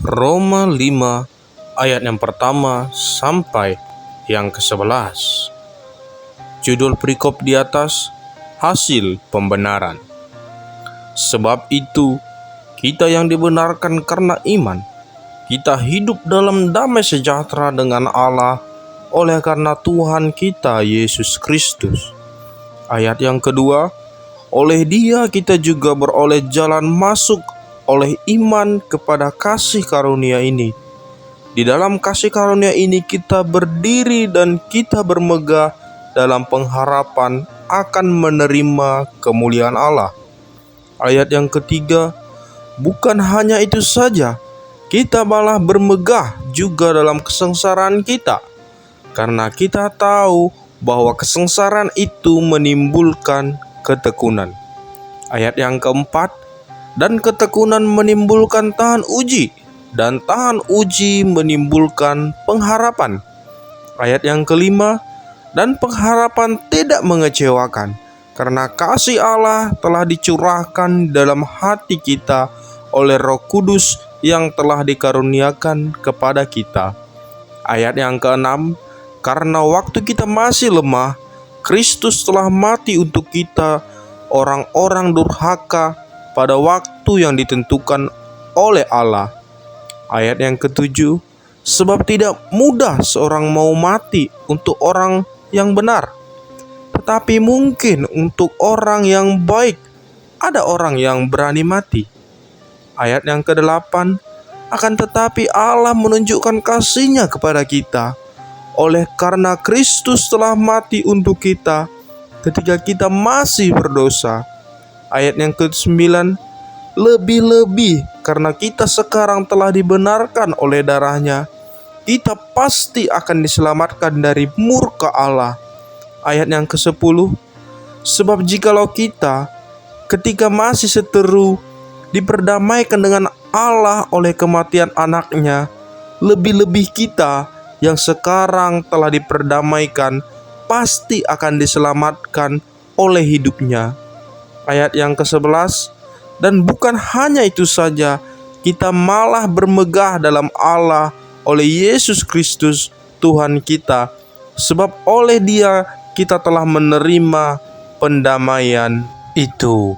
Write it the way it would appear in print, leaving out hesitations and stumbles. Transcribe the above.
Roma 5 ayat yang pertama sampai yang ke-11. Judul perikop di atas, hasil pembenaran. Sebab itu, kita yang dibenarkan karena iman, kita hidup dalam damai sejahtera dengan Allah oleh karena Tuhan kita Yesus Kristus. Ayat yang kedua, oleh Dia kita juga beroleh jalan masuk oleh iman kepada kasih karunia ini. Di dalam kasih karunia ini kita berdiri dan kita bermegah dalam pengharapan akan menerima kemuliaan Allah. Ayat yang ketiga, bukan hanya itu saja, kita malah bermegah juga dalam kesengsaraan kita, karena kita tahu bahwa kesengsaraan itu menimbulkan ketekunan. Ayat yang keempat, dan ketekunan menimbulkan tahan uji, dan tahan uji menimbulkan pengharapan. Ayat yang kelima, dan pengharapan tidak mengecewakan, karena kasih Allah telah dicurahkan dalam hati kita oleh Roh Kudus yang telah dikaruniakan kepada kita. Ayat yang keenam, karena waktu kita masih lemah, Kristus telah mati untuk kita, orang-orang durhaka, pada waktu yang ditentukan oleh Allah. Ayat yang ketujuh, sebab tidak mudah seorang mau mati untuk orang yang benar, tetapi mungkin untuk orang yang baik ada orang yang berani mati. Ayat yang kedelapan, akan tetapi Allah menunjukkan kasih-Nya kepada kita, oleh karena Kristus telah mati untuk kita ketika kita masih berdosa. Ayat yang ke-9, lebih-lebih karena kita sekarang telah dibenarkan oleh darah-Nya, kita pasti akan diselamatkan dari murka Allah. Ayat yang ke-10, sebab jikalau kita ketika masih seteru diperdamaikan dengan Allah oleh kematian anaknya, lebih-lebih kita yang sekarang telah diperdamaikan pasti akan diselamatkan oleh hidupnya. Ayat yang ke-11, dan bukan hanya itu saja, kita malah bermegah dalam Allah oleh Yesus Kristus Tuhan kita, sebab oleh Dia kita telah menerima pendamaian itu.